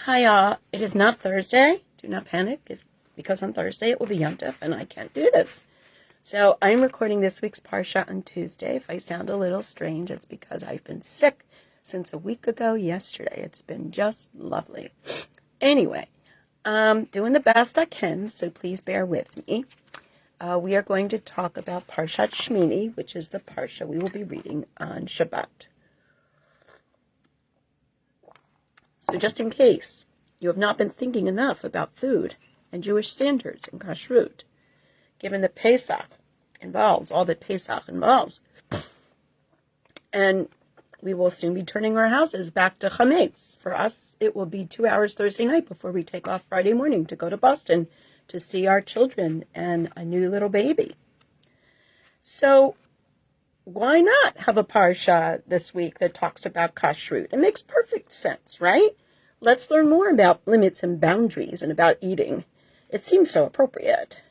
Hi, it is not Thursday. Do not panic, because on Thursday it will be Yom Tov, and I can't do this. So I'm recording this week's Parshat on Tuesday. If I sound a little strange, it's because I've been sick since a week ago yesterday. It's been just lovely. Anyway, doing the best I can, so please bear with me. We are going to talk about Parshat Shemini, which is the Parsha we will be reading on Shabbat. So just in case you have not been thinking enough about food and Jewish standards and kashrut, given that Pesach involves all that Pesach involves, and we will soon be turning our houses back to chametz. For us, it will be 2 hours Thursday night before we take off Friday morning to go to Boston to see our children and a new little baby. So why not have a parsha this week that talks about kashrut? It makes perfect sense, right? Let's learn more about limits and boundaries and about eating. It seems so appropriate.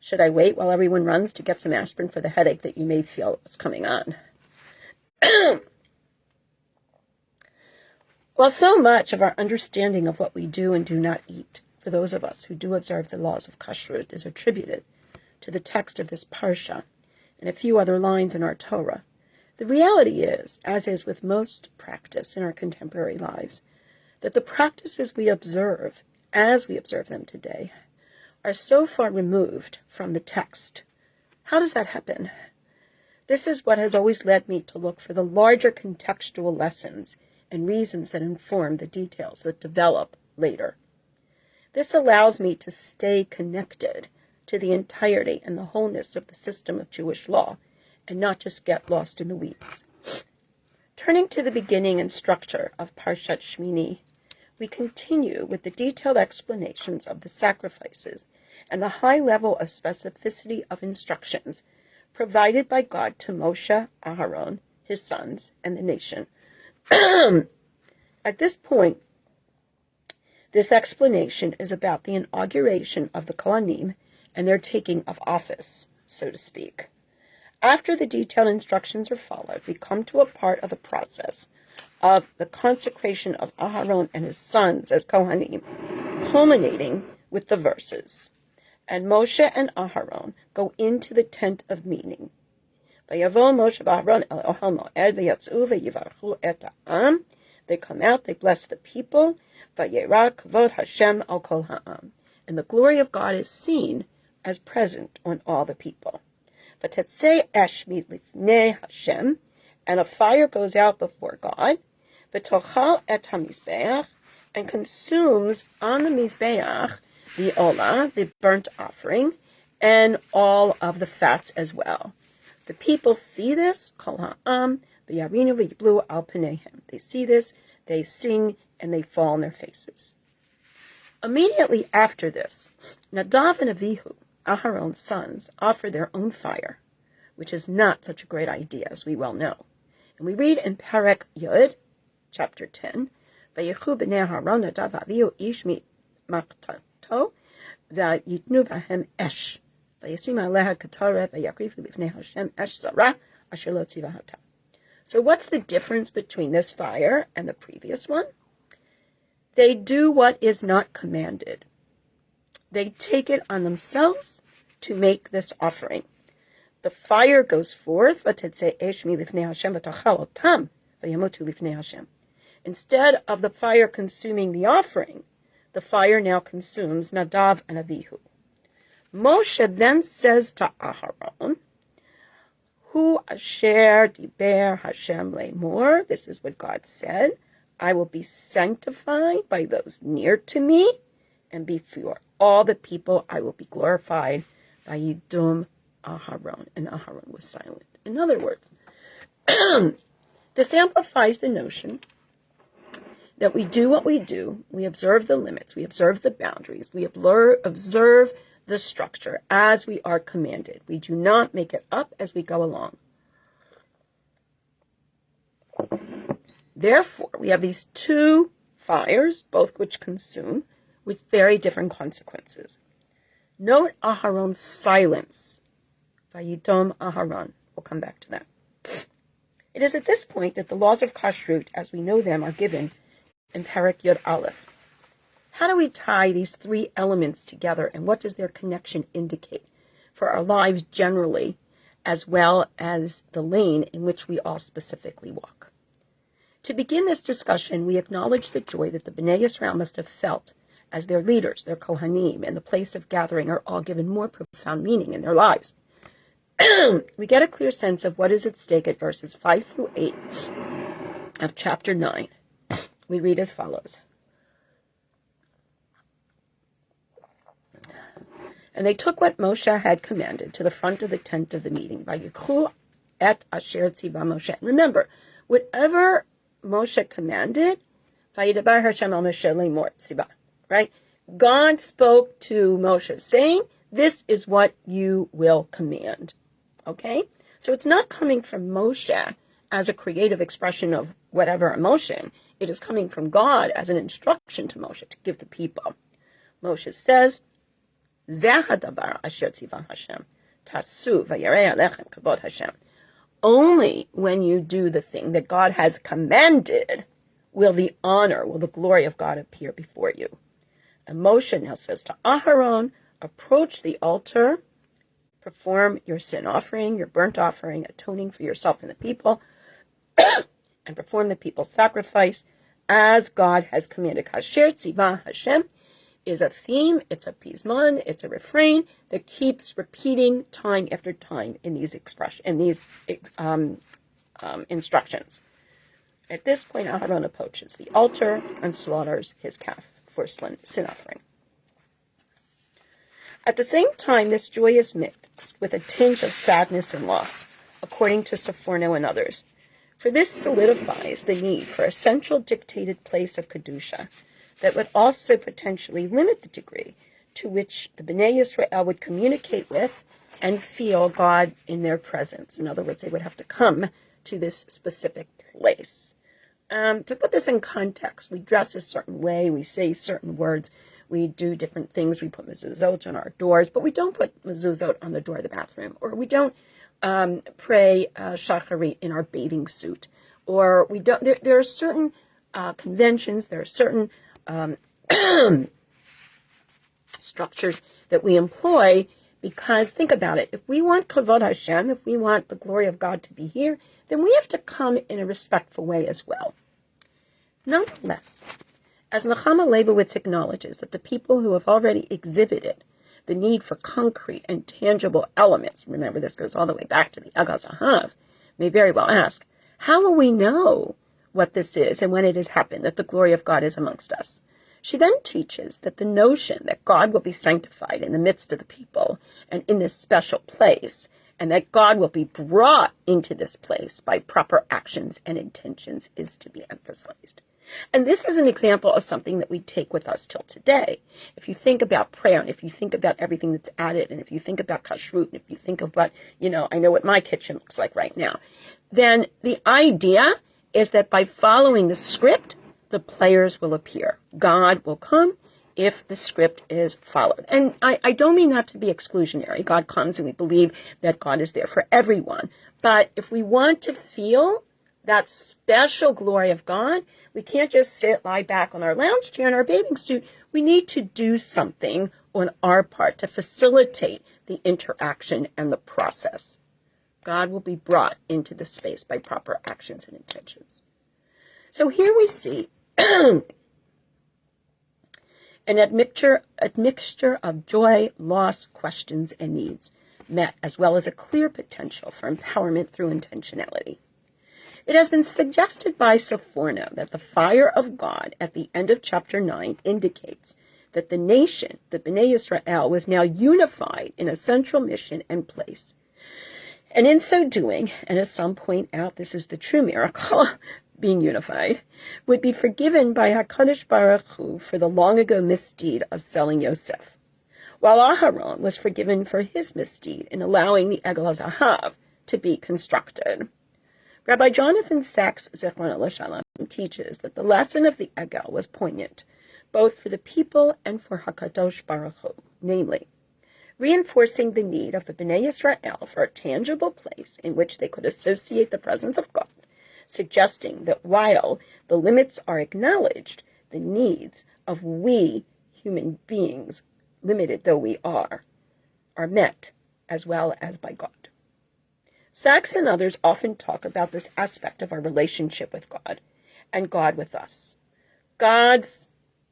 Should I wait while everyone runs to get some aspirin for the headache that you may feel is coming on? Well, so much of our understanding of what we do and do not eat, for those of us who do observe the laws of kashrut, is attributed to the text of this parsha and a few other lines in our Torah. The reality is, as is with most practice in our contemporary lives, that the practices we observe, as we observe them today, are so far removed from the text. How does that happen? This is what has always led me to look for the larger contextual lessons and reasons that inform the details that develop later. This allows me to stay connected to the entirety and the wholeness of the system of Jewish law, and not just get lost in the weeds. Turning to the beginning and structure of Parshat Shemini, we continue with the detailed explanations of the sacrifices and the high level of specificity of instructions provided by God to Moshe, Aharon, his sons, and the nation. At this point, this explanation is about the inauguration of the Kohanim and their taking of office, so to speak. After the detailed instructions are followed, we come to a part of the process of the consecration of Aharon and his sons as Kohanim, culminating with the verses. And Moshe and Aharon go into the tent of meeting. Vayavo Moshe v'Aharon el Ohel Moed v'yatzu v'yivarchu et ha'am. They come out, they bless the people. Vayera kavod Hashem al kol ha'am. And the glory of God is seen as present on all the people. V'tetzei esh milifnei Hashem, and a fire goes out before God. V'tochal et hamizbeach, and consumes on the mizbeach the olah, the burnt offering, and all of the fats as well. The people see this, kol ha'am, v'yarinu v'yiblu al panehem. They see this, they sing, and they fall on their faces. Immediately after this, Nadav and Avihu, Aharon's sons, offer their own fire, which is not such a great idea, as we well know. And we read in Perek Yod, chapter 10, Vayechu b'nei Aharon Nadav v'Avihu ish mimachtato v'yitnu b'hem esh v'yasim aleha ketoret v'yakrivu lifnei Hashem esh zara asher lo tzivahata. So what's the difference between this fire and the previous one? They do what is not commanded. They take it on themselves to make this offering. The fire goes forth, instead of the fire consuming the offering, the fire now consumes Nadav and Avihu. Moshe then says to Aharon, Hu asher diber Hashem lemor, this is what God said, I will be sanctified by those near to me, and before all the people I will be glorified by Yidum Aharon. And Aharon was silent. In other words, this amplifies the notion that we do what we do, we observe the limits, we observe the boundaries, we observe the structure as we are commanded. We do not make it up as we go along. Therefore, we have these two fires, both which consume, with very different consequences. Note Aharon's silence. Vayidom Aharon. We'll come back to that. It is at this point that the laws of kashrut, as we know them, are given in Perek Yod Aleph. How do we tie these three elements together, and what does their connection indicate for our lives generally, as well as the lane in which we all specifically walk? To begin this discussion, we acknowledge the joy that the Bnei Yisrael must have felt as their leaders, their Kohanim, and the place of gathering are all given more profound meaning in their lives. We get a clear sense of what is at stake at verses 5 through 8 of chapter 9. We read as follows. And they took what Moshe had commanded to the front of the tent of the meeting. Vayikhu et asher tziva Moshe. Remember, whatever Moshe commanded, Vayidabar Hashem al Moshe lemor tziva. Right? God spoke to Moshe saying, this is what you will command. Okay? So it's not coming from Moshe as a creative expression of whatever emotion. It is coming from God as an instruction to Moshe to give the people. Moshe says, Zeh hadabar asher tziva Hashem, tasu vayarei alechem kavod Hashem. Only when you do the thing that God has commanded will the honor, will the glory of God appear before you. And Moshe now says to Aharon, approach the altar, perform your sin offering, your burnt offering, atoning for yourself and the people, and perform the people's sacrifice as God has commanded. Kasher tziva Hashem is a theme, it's a pismon, it's a refrain that keeps repeating time after time in these instructions. At this point, Aharon approaches the altar and slaughters his calf for sin offering. At the same time, this joy is mixed with a tinge of sadness and loss, according to Sephorno and others. For this solidifies the need for a central dictated place of Kedusha that would also potentially limit the degree to which the Bnei Yisrael would communicate with and feel God in their presence. In other words, they would have to come to this specific place. To put this in context, we dress a certain way, we say certain words, we do different things, we put mezuzot on our doors, but we don't put mezuzot on the door of the bathroom, or we don't pray shacharit in our bathing suit, or we don't. There are certain conventions, there are certain structures that we employ because, think about it, if we want kavod Hashem, if we want the glory of God to be here, then we have to come in a respectful way as well. Nonetheless, as Nechama Leibowitz acknowledges that the people who have already exhibited the need for concrete and tangible elements, remember this goes all the way back to the Egel Zahav, may very well ask, how will we know what this is and when it has happened, that the glory of God is amongst us? She then teaches that the notion that God will be sanctified in the midst of the people and in this special place, and that God will be brought into this place by proper actions and intentions, is to be emphasized. And this is an example of something that we take with us till today. If you think about prayer, and if you think about everything that's added, and if you think about kashrut, and if you think of what, I know what my kitchen looks like right now, then the idea is that by following the script, the players will appear. God will come if the script is followed. And I don't mean that to be exclusionary. God comes and we believe that God is there for everyone. But if we want to feel that special glory of God, we can't just lie back on our lounge chair in our bathing suit. We need to do something on our part to facilitate the interaction and the process. God will be brought into the space by proper actions and intentions. So here we see an admixture of joy, loss, questions, and needs met, as well as a clear potential for empowerment through intentionality. It has been suggested by Sephorno that the fire of God at the end of chapter 9 indicates that the nation, the Bnei Yisrael, was now unified in a central mission and place. And in so doing, and as some point out, this is the true miracle, being unified, would be forgiven by HaKadosh Baruch Hu for the long ago misdeed of selling Yosef, while Aharon was forgiven for his misdeed in allowing the Egel Zahav to be constructed. Rabbi Jonathan Sachs Zichrono Shalom teaches that the lesson of the Egel was poignant, both for the people and for HaKadosh Baruch Hu, namely, reinforcing the need of the Bnei Yisrael for a tangible place in which they could associate the presence of God, suggesting that while the limits are acknowledged, the needs of we human beings, limited though we are met as well as by God. Sachs and others often talk about this aspect of our relationship with God and God with us. God's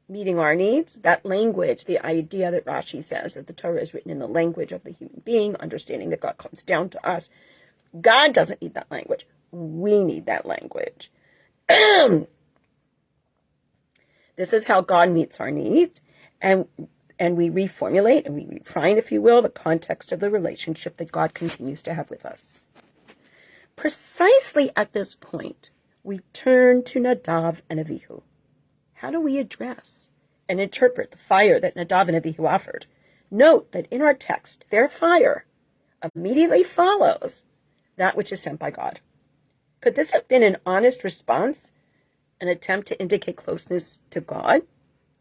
meeting our needs, that language, the idea that Rashi says that the Torah is written in the language of the human being, understanding that God comes down to us. God doesn't need that language. We need that language. This is how God meets our needs, and we reformulate and we refine, if you will, the context of the relationship that God continues to have with us. Precisely at this point, we turn to Nadav and Avihu. How do we address and interpret the fire that Nadav and Avihu offered? Note that in our text, their fire immediately follows that which is sent by God. Could this have been an honest response, an attempt to indicate closeness to God?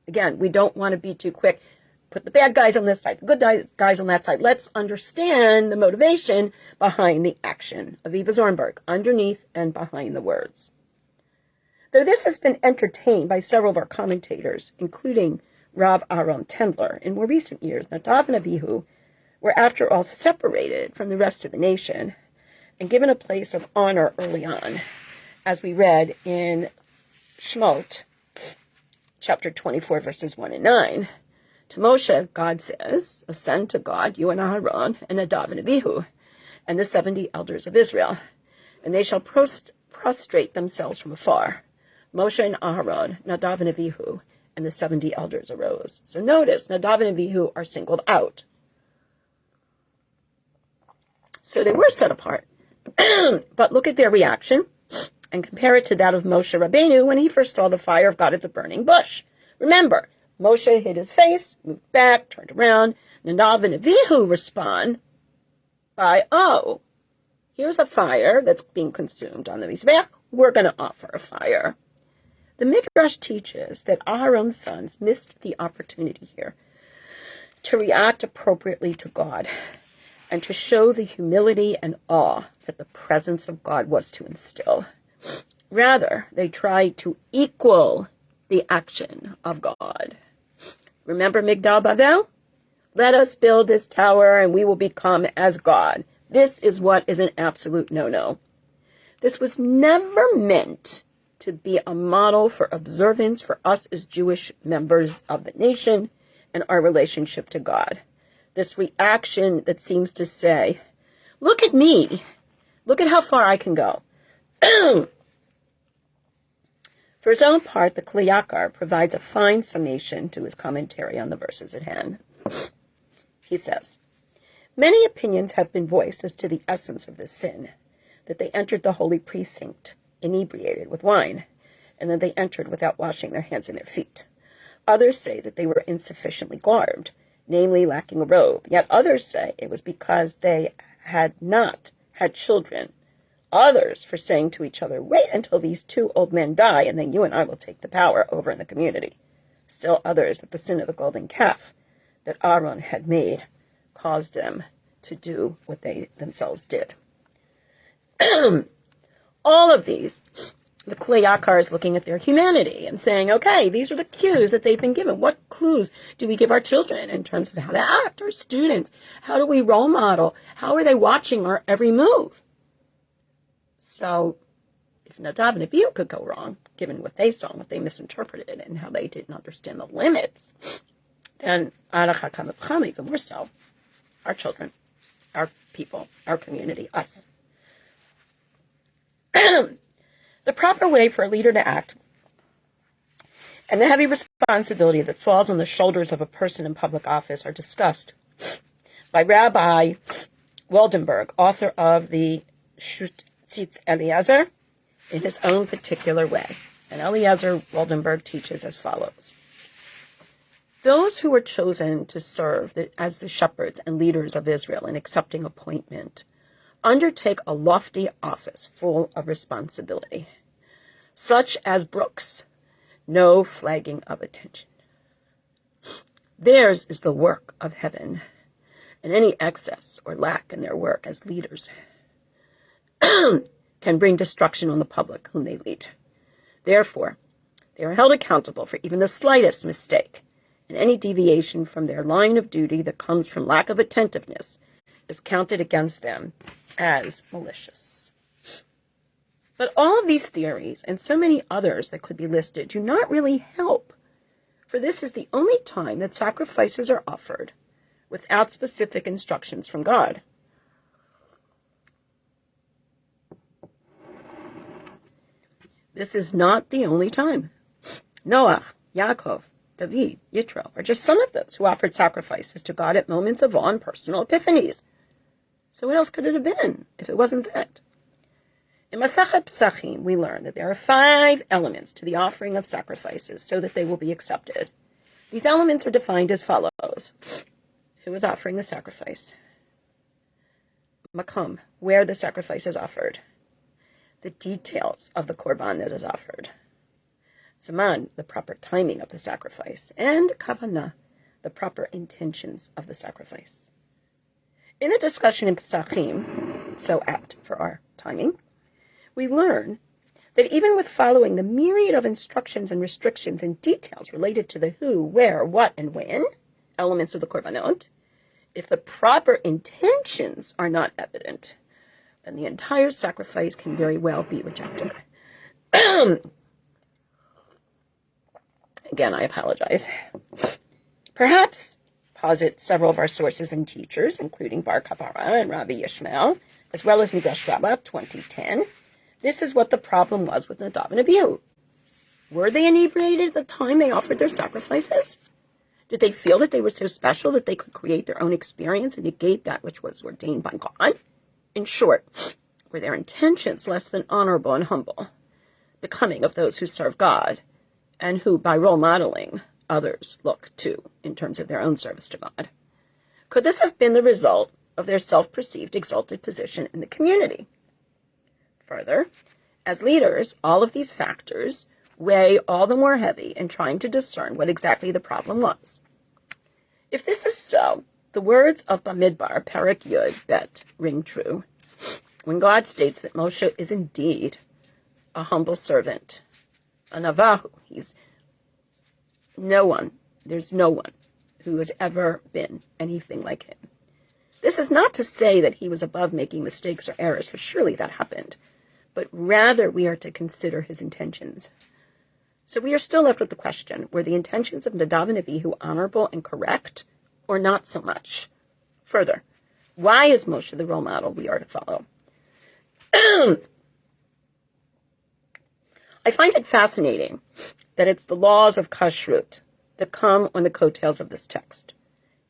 Again, we don't want to be too quick. Put the bad guys on this side, the good guys on that side. Let's understand the motivation behind the action of Eva Zornberg, underneath and behind the words. Though this has been entertained by several of our commentators, including Rav Aaron Tendler, in more recent years, Nadav and Avihu were after all separated from the rest of the nation and given a place of honor early on, as we read in Shemot, chapter 24, verses 1 and 9. To Moshe, God says, ascend to God, you and Aharon, and Nadav and Avihu, and the 70 elders of Israel, and they shall prostrate themselves from afar. Moshe and Aharon, Nadav and Avihu, and the 70 elders arose. So notice, Nadav and Avihu are singled out. So they were set apart. But look at their reaction and compare it to that of Moshe Rabbeinu when he first saw the fire of God at the burning bush. Remember, Moshe hid his face, moved back, turned around. Nadav and Avihu respond by, oh, here's a fire that's being consumed on the Mizbeach. We're going to offer a fire. The Midrash teaches that Aharon's sons missed the opportunity here to react appropriately to God and to show the humility and awe that the presence of God was to instill. Rather, they tried to equal the action of God. Remember Migdal Bavel? Let us build this tower and we will become as God. This is what is an absolute no-no. This was never meant to be a model for observance for us as Jewish members of the nation and our relationship to God. This reaction that seems to say, look at me. Look at how far I can go. For his own part, the Kli Yakar provides a fine summation to his commentary on the verses at hand. He says, many opinions have been voiced as to the essence of this sin, that they entered the holy precinct inebriated with wine, and that they entered without washing their hands and their feet. Others say that they were insufficiently garbed, namely lacking a robe. Yet others say it was because they had not had children. Others for saying to each other, wait until these two old men die, and then you and I will take the power over in the community. Still others that the sin of the golden calf that Aaron had made caused them to do what they themselves did. All of these, the Kli Yakar is looking at their humanity and saying, okay, these are the cues that they've been given. What clues do we give our children in terms of how to act, our students? How do we role model? How are they watching our every move? So if Nadav and Avihu could go wrong, given what they saw, what they misinterpreted, and how they didn't understand the limits, then even more so, our children, our people, our community, us. The proper way for a leader to act and the heavy responsibility that falls on the shoulders of a person in public office are discussed by Rabbi Waldenberg, author of the Tzitz Eliezer, in his own particular way. And Eliezer Waldenberg teaches as follows. Those who were chosen to serve as the shepherds and leaders of Israel in accepting appointment undertake a lofty office full of responsibility, such as brooks no flagging of attention. Theirs is the work of heaven, and any excess or lack in their work as leaders can bring destruction on the public whom they lead. Therefore, They are held accountable for even the slightest mistake, and any deviation from their line of duty that comes from lack of attentiveness is counted against them as malicious. But all of these theories, and so many others that could be listed, do not really help, for this is the only time that sacrifices are offered without specific instructions from God. This is not the only time. Noah, Yaakov, David, Yitro are just some of those who offered sacrifices to God at moments of awe and personal epiphanies. So what else could it have been if it wasn't that? In Masechet Pesachim, we learn that there are 5 elements to the offering of sacrifices so that they will be accepted. These elements are defined as follows. Who is offering the sacrifice? Makom, where the sacrifice is offered. The details of the korban that is offered. Zaman, the proper timing of the sacrifice. And kavanah, the proper intentions of the sacrifice. In a discussion in Pesachim, so apt for our timing, we learn that even with following the myriad of instructions and restrictions and details related to the who, where, what, and when, elements of the korbanot, if the proper intentions are not evident, then the entire sacrifice can very well be rejected. Again, I apologize. Perhaps posit several of our sources and teachers, including Bar Kapara and Rabbi Yishmael, as well as Midrash Rabbah 2010. This is what the problem was with Nadav and Abihu. Were they inebriated at the time they offered their sacrifices? Did they feel that they were so special that they could create their own experience and negate that which was ordained by God? In short, were their intentions less than honorable and humble, becoming of those who serve God, and who, by role modeling, others look to in terms of their own service to God? Could this have been the result of their self-perceived exalted position in the community? Further, as leaders, all of these factors weigh all the more heavy in trying to discern what exactly the problem was. If this is so, the words of Bamidbar, Perek Yud Bet, ring true. When God states that Moshe is indeed a humble servant, a Navahu, there's no one who has ever been anything like him. This is not to say that he was above making mistakes or errors, for surely that happened, but rather we are to consider his intentions. So we are still left with the question, were the intentions of Nadav and Abihu honorable and correct, or not so much? Further, why is Moshe the role model we are to follow? I find it fascinating that it's the laws of kashrut that come on the coattails of this text.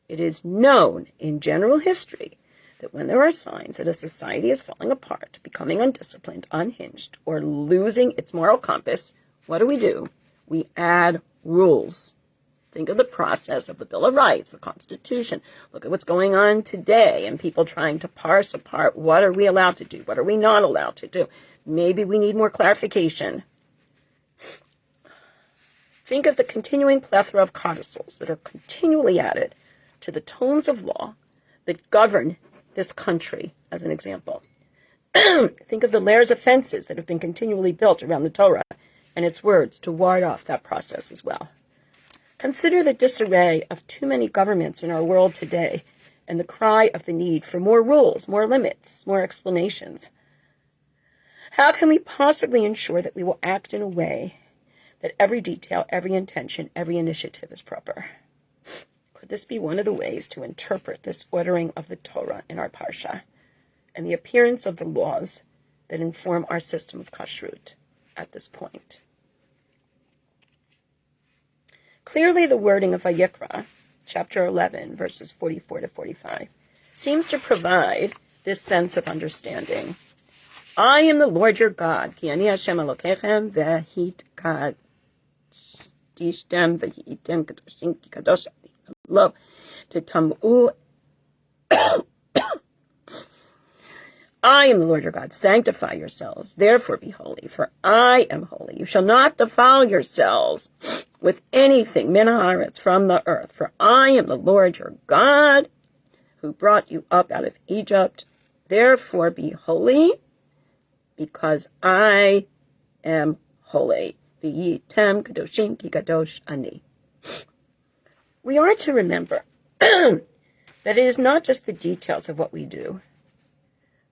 It is known in general history that when there are signs that a society is falling apart, becoming undisciplined, unhinged, or losing its moral compass, what do? We add rules. Think of the process of the Bill of Rights, the Constitution. Look at what's going on today and people trying to parse apart what are we allowed to do, what are we not allowed to do. Maybe we need more clarification. Think of the continuing plethora of codicils that are continually added to the tomes of law that govern this country, as an example. Think of the layers of fences that have been continually built around the Torah and its words to ward off that process as well. Consider the disarray of too many governments in our world today and the cry of the need for more rules, more limits, more explanations. How can we possibly ensure that we will act in a way that every detail, every intention, every initiative is proper? Could this be one of the ways to interpret this ordering of the Torah in our Parsha and the appearance of the laws that inform our system of kashrut at this point? Clearly, the wording of Vayikra, chapter 11, verses 44 to 45, seems to provide this sense of understanding. I am the Lord your God, ki ani Hashem Elokechem v'hitkadishtem v'hitem kadoshim ki kadosh lo tetam'u. I am the Lord your God. Sanctify yourselves. Therefore be holy, for I am holy. You shall not defile yourselves with anything min haaretz, from the earth. For I am the Lord your God, who brought you up out of Egypt. Therefore be holy, because I am holy. V'yitem kadoshim ki kadosh ani. We are to remember that it is not just the details of what we do,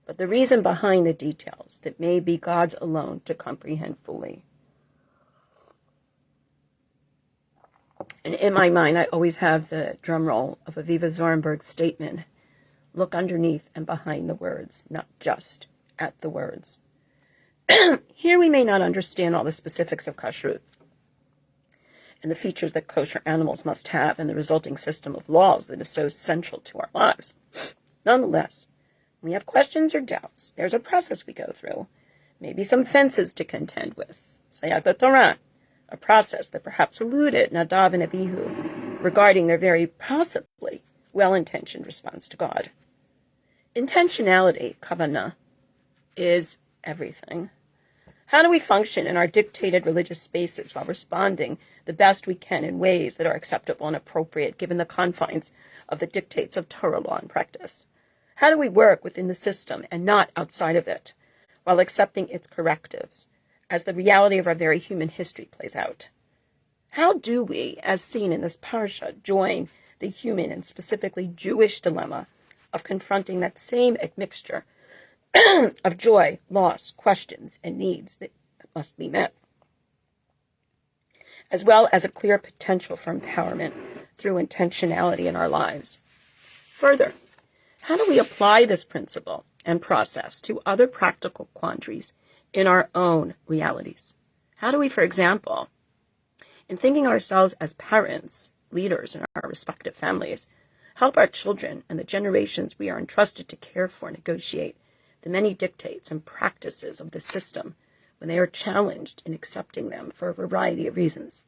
but the reason behind the details that may be God's alone to comprehend fully. And in my mind, I always have the drum roll of Aviva Zornberg's statement, look underneath and behind the words, not just at the words. Here we may not understand all the specifics of kashrut and the features that kosher animals must have and the resulting system of laws that is so central to our lives. Nonetheless, when we have questions or doubts, there's a process we go through, maybe some fences to contend with. Sayat the Torah, a process that perhaps eluded Nadav and Abihu regarding their very possibly well-intentioned response to God. Intentionality, kavanah, is everything. How do we function in our dictated religious spaces while responding the best we can in ways that are acceptable and appropriate given the confines of the dictates of Torah law and practice? How do we work within the system and not outside of it, while accepting its correctives, as the reality of our very human history plays out? How do we, as seen in this Parshat, join the human and specifically Jewish dilemma of confronting that same admixture of joy, loss, questions, and needs that must be met, as well as a clear potential for empowerment through intentionality in our lives? Further, how do we apply this principle and process to other practical quandaries in our own realities? How do we, for example, in thinking ourselves as parents, leaders in our respective families, help our children and the generations we are entrusted to care for negotiate the many dictates and practices of the system when they are challenged in accepting them for a variety of reasons?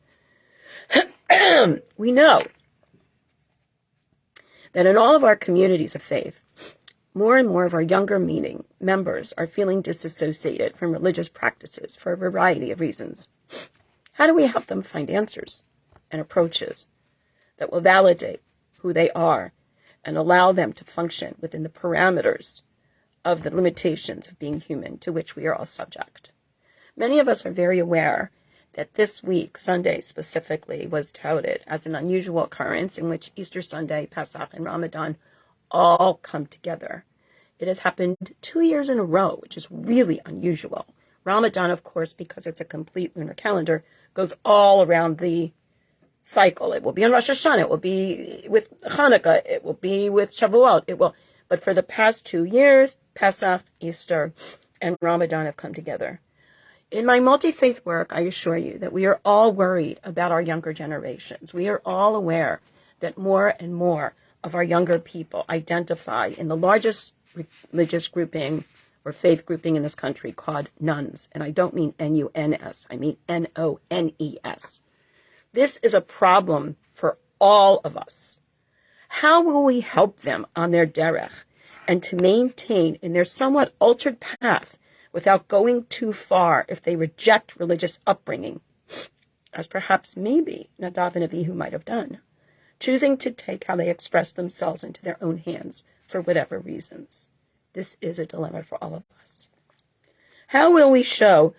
We know that in all of our communities of faith, more and more of our younger members are feeling disassociated from religious practices for a variety of reasons. How do we help them find answers and approaches that will validate who they are and allow them to function within the parameters of the limitations of being human to which we are all subject? Many of us are very aware that this week, Sunday specifically, was touted as an unusual occurrence in which Easter Sunday, Pesach, and Ramadan all come together. It has happened 2 years in a row, which is really unusual. Ramadan, of course, because it's a complete lunar calendar, goes all around the cycle. It will be on Rosh Hashanah, it will be with Hanukkah, it will be with Shavuot, but for the past 2 years, Pesach, Easter, and Ramadan have come together. In my multi-faith work, I assure you that we are all worried about our younger generations. We are all aware that more and more of our younger people identify in the largest religious grouping or faith grouping in this country called nuns. And I don't mean N-U-N-S, I mean N-O-N-E-S. This is a problem for all of us. How will we help them on their derech and to maintain in their somewhat altered path without going too far if they reject religious upbringing, as perhaps maybe Nadav and Abihu might have done, choosing to take how they express themselves into their own hands for whatever reasons? This is a dilemma for all of us. How will we show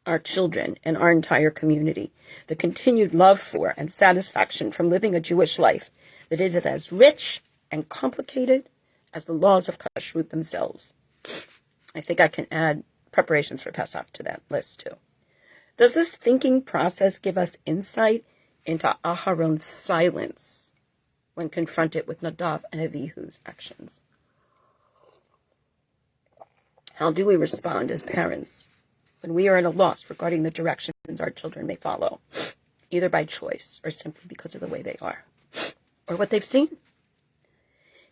our children and our entire community the continued love for and satisfaction from living a Jewish life that is as rich and complicated as the laws of kashrut themselves? I think I can add preparations for Pesach to that list too. Does this thinking process give us insight into Aharon's silence when confronted with Nadav and Avihu's actions? How do we respond as parents when we are at a loss regarding the directions our children may follow, either by choice or simply because of the way they are, or what they've seen?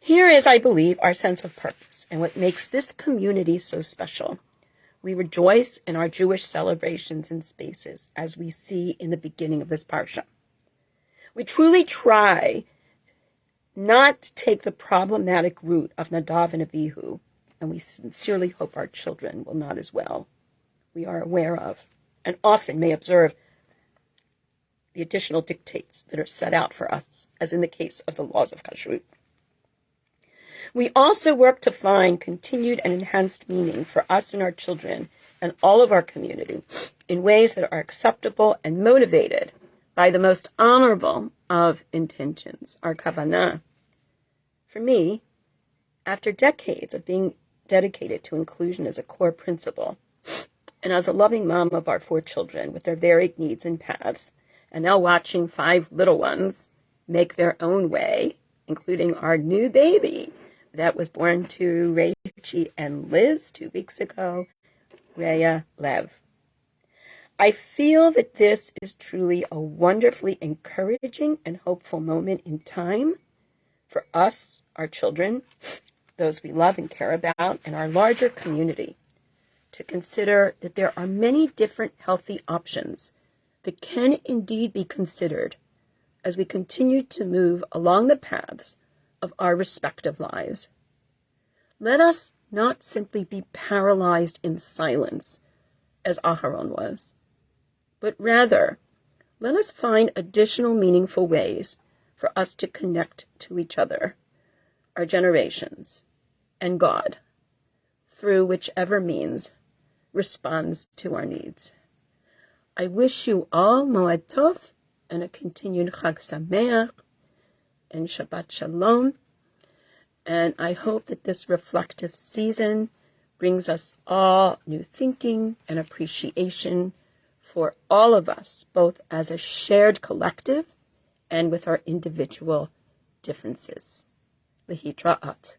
Here is, I believe, our sense of purpose and what makes this community so special. We rejoice in our Jewish celebrations and spaces, as we see in the beginning of this parsha. We truly try not to take the problematic route of Nadav and Abihu, and we sincerely hope our children will not as well. We are aware of, and often may observe, the additional dictates that are set out for us, as in the case of the laws of kashrut. We also work to find continued and enhanced meaning for us and our children and all of our community in ways that are acceptable and motivated by the most honorable of intentions, our kavanah. For me, after decades of being dedicated to inclusion as a core principle, and as a loving mom of our 4 children with their varied needs and paths, and now watching 5 little ones make their own way, including our new baby that was born to Rachie and Liz 2 weeks ago, Rhea Lev. I feel that this is truly a wonderfully encouraging and hopeful moment in time for us, our children, those we love and care about, and our larger community, to consider that there are many different healthy options that can indeed be considered as we continue to move along the paths of our respective lives. Let us not simply be paralyzed in silence, as Aharon was, but rather, let us find additional meaningful ways for us to connect to each other, our generations, and God, through whichever means responds to our needs. I wish you all Moed Tov and a continued Chag Sameach and Shabbat Shalom. And I hope that this reflective season brings us all new thinking and appreciation for all of us, both as a shared collective and with our individual differences. Lehitraat.